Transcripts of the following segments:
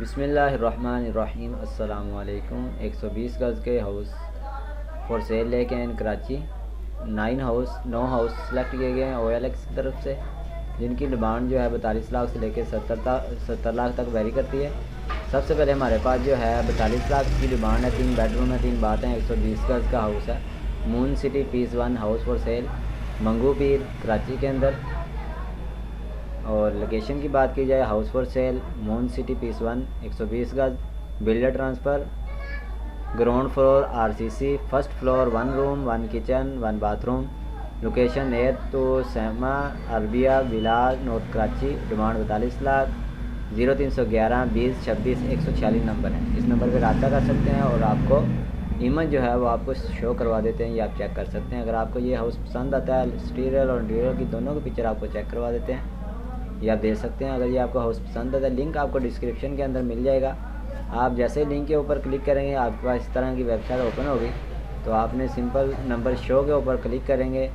बिस्मिल्लाहिर्रहमानिर्रहीम। अस्सलाम वालेकुम। 120 गज़ के हाउस फॉर सेल लेके हैं कराची। 9 हाउस सेलेक्ट किए गए हैं OLX की तरफ से, जिनकी डिमांड जो है 42 लाख से लेकर 70 लाख तक वेरी करती है। सबसे पहले हमारे पास जो है 42 लाख की डिमांड है। 3 बेडरूम है, 3 बाथ हैं, 120 गज़ का हाउस है। Moon city piece 1 house for sale, Mangho Pir Karachi के अंदर। और लोकेशन की बात की जाए, house for sale moon city piece 1 120 गज, builder transfer, ground floor RCC, first floor 1 room 1 kitchen 1 bathroom. Location एयर तो Saima Arabia Bilal north Karachi. Demand 42 lakh. 0311 20 26 146 number है। इस नंबर पर रब्ता कर सकते हैं और आपको इमेज जो है वो आपको शो करवा देते हैं, ये आप चेक कर सकते हैं। अगर आपको ये हाउस पसंद आता है, एक्सटीरियर और इंटीरियर की दोनों की पिक्चर आपको चेक करवा देते हैं, ये आप देख सकते हैं। अगर ये आपको हाउस पसंद आता है, लिंक आपको डिस्क्रिप्शन के अंदर मिल जाएगा। आप जैसे लिंक के ऊपर क्लिक करेंगे, आपके पास इस तरह की वेबसाइट ओपन होगी। तो आपने सिंपल नंबर शो के ऊपर क्लिक करेंगे।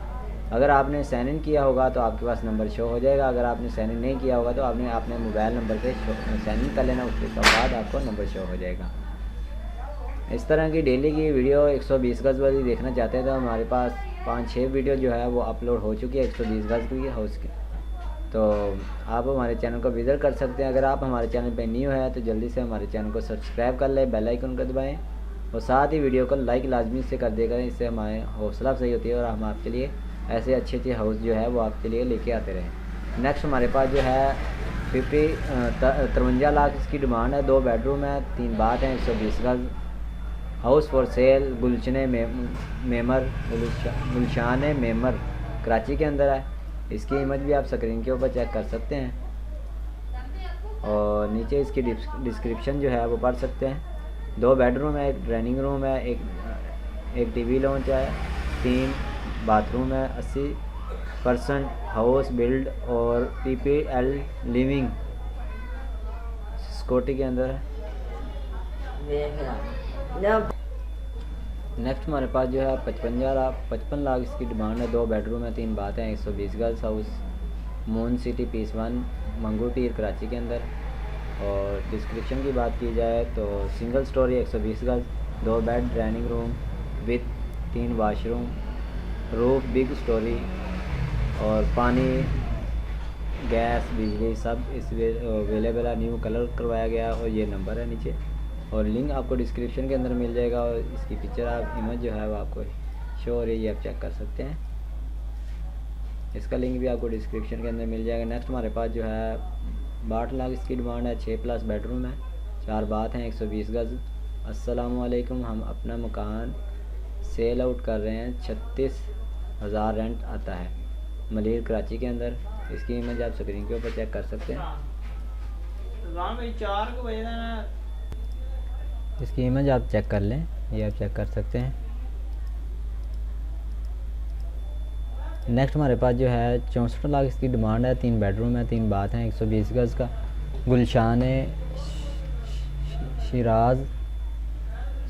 अगर आपने साइन इन किया होगा तो आपके पास नंबर शो हो जाएगा। अगर आपने साइन इन नहीं किया होगा तो आपने अपने मोबाइल नंबर पे साइन इन कर लेना, उसके बाद आपको नंबर शो हो जाएगा। इस तरह की डेली की वीडियो 120 गज़ वाली देखना चाहते हैं तो हमारे पास 5-6 वीडियो जो है वो अपलोड हो चुकी है 120 गज़ की हाउस की। तो आप हमारे चैनल को विज़िट कर सकते हैं। अगर आप हमारे चैनल पे न्यू है तो जल्दी से हमारे चैनल को सब्सक्राइब कर लें, बेल आइकन को दबाएं और साथ ही वीडियो को लाइक लाजमी से कर देगा। इससे हमारे हौसला अफजाई होती है और हम आपके लिए ऐसे अच्छे हाउस जो है वो आपके लिए लेके आते रहें। नेक्स्ट हमारे पास जो है 53 लाख इसकी डिमांड है। 2 बेडरूम है, 3 बाथ हैं, 120 गज़, house for sale Gulshan Maymar Karachi के अंदर है। इसकी इमेज भी आप स्क्रीन के ऊपर चेक कर सकते हैं और नीचे इसकी डिस्क्रिप्शन जो है वो पढ़ सकते हैं। 2 बेडरूम है, एक डाइनिंग रूम है, एक टीवी लॉन्च है, 3 बाथरूम है। 80% हाउस बिल्ड और PPL लिविंग सिक्योरिटी के अंदर है। नेक्स्ट हमारे पास जो है 55 लाख इसकी डिमांड है। 2 बेडरूम है, 3 बाथ हैं, 120 गज़ house, moon city piece 1 Mangho Pir Karachi के अंदर। और डिस्क्रिप्शन की बात की जाए तो सिंगल स्टोरी 120 गज़, 2 bed, dining room with 3 washroom, roof big story और पानी गैस बिजली सब इस अवेलेबल है। न्यू कलर करवाया गया और ये नंबर है नीचे और लिंक आपको डिस्क्रिप्शन के अंदर मिल जाएगा। और इसकी पिक्चर आप इमेज जो है वो आपको शो हो रही है, ये आप चेक कर सकते हैं। इसका लिंक भी आपको डिस्क्रिप्शन के अंदर मिल जाएगा। नेक्स्ट हमारे पास जो है 62 लाख इसकी डिमांड है। 6+ बेडरूम है, 4 बाथ हैं, 120 गज़। अस्सलाम वालेकुम। हम अपना मकान सेल आउट कर रहे हैं, 36,000 रेंट आता है, मलिर कराची के अंदर। इसकी इमेज आप स्क्रीन के ऊपर चेक कर सकते हैं। इसकी इमेज आप चेक कर लें, ये आप चेक कर सकते हैं। नेक्स्ट हमारे पास जो है 64 लाख इसकी डिमांड है। 3 बेडरूम है, 3 बाथ हैं, 120 गज़ का, गुलशान शिराज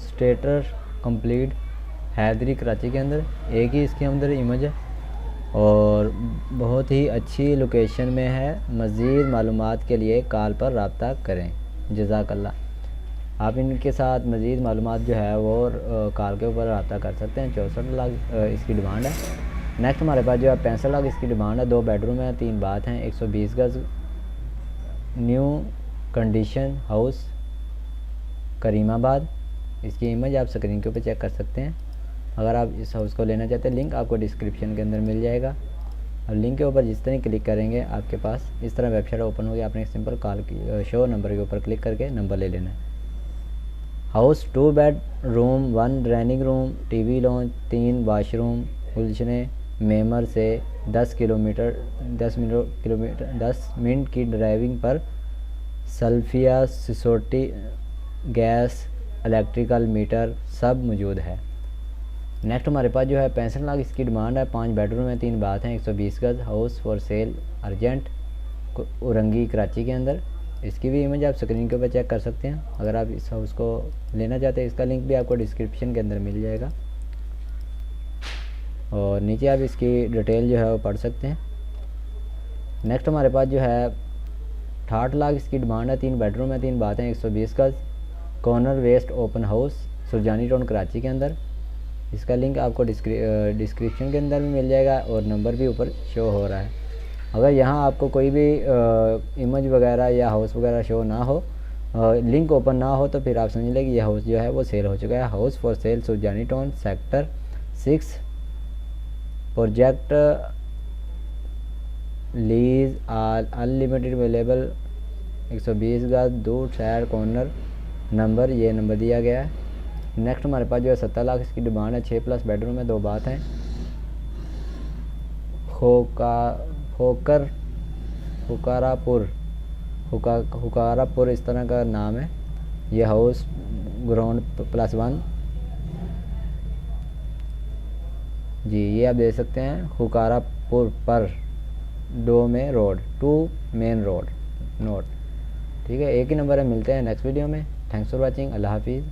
स्टेटर कंप्लीट हैदरी कराची के अंदर। एक ही इसके अंदर इमेज है और बहुत ही अच्छी लोकेशन में है। मज़ीद मालूमात के लिए कॉल पर रब्ता करें। जज़ाकल्लाह। आप इनके साथ मज़ीद मालूमात जो है वो कॉल के ऊपर रब्ता कर सकते हैं। 64 लाख इसकी डिमांड है। नेक्स्ट हमारे पास जो है 65 लाख इसकी डिमांड है। 2 बेडरूम है, 3 बाथ हैं, 120 गज़, न्यू कंडीशन हाउस करीमाबाद। इसकी इमेज आप स्क्रीन के ऊपर चेक कर सकते हैं। अगर आप इस हाउस को लेना चाहते हैं, लिंक आपको डिस्क्रिप्शन के अंदर मिल जाएगा और लिंक के ऊपर जिस तरह क्लिक करेंगे आपके पास इस तरह वेबसाइट ओपन होगी। आपने सिंपल कॉल की शो नंबर के ऊपर क्लिक करके नंबर ले लेना है। House 2 bed room 1 dining room, TV lounge, 3 washroom, Gulshan Maymar से 10 मिनट की ड्राइविंग पर सल्फिया सिसोटी गैस इलेक्ट्रिकल मीटर सब मौजूद है। नेक्स्ट हमारे पास जो है 65 लाख इसकी डिमांड है। 5 बेडरूम है, 3 बाथ हैं, 120 गज़, house for sale urgent Orangi Karachi के अंदर। इसकी भी इमेज आप स्क्रीन के ऊपर चेक कर सकते हैं। अगर आप इस हाउस को लेना चाहते हैं, इसका लिंक भी आपको डिस्क्रिप्शन के अंदर मिल जाएगा और नीचे आप इसकी डिटेल जो है वो पढ़ सकते हैं। नेक्स्ट हमारे पास जो है 68 लाख इसकी डिमांड है। 3 बेडरूम है, 3 बातें, 120 गज, corner waste open house, Surjani town Karachi के अंदर। इसका लिंक आपको डिस्क्रिप्शन के अंदर भी मिल जाएगा और नंबर भी ऊपर शो हो रहा है। अगर यहाँ आपको कोई भी इमेज वगैरह या हाउस वगैरह शो ना हो, लिंक ओपन ना हो, तो फिर आप समझ लें कि यह हाउस जो है वो सेल हो चुका है। House for cell Surjani town sector 6, project lease all unlimited available, 120 गज, 2 साइड कॉर्नर, नंबर ये नंबर दिया गया है। नेक्स्ट हमारे पास जो है 70 लाख इसकी डिमांड है। 6+ बेडरूम है, 2 बाथ हैं। हुकारापुर इस तरह का नाम है। ये हाउस ग्राउंड +1 जी, ये आप देख सकते हैं हुकारापुर पर 2 में रोड 2 मेन रोड नोट। ठीक है, एक ही नंबर है। मिलते हैं नेक्स्ट वीडियो में। Thanks for watching. अल्लाह हाफिज़।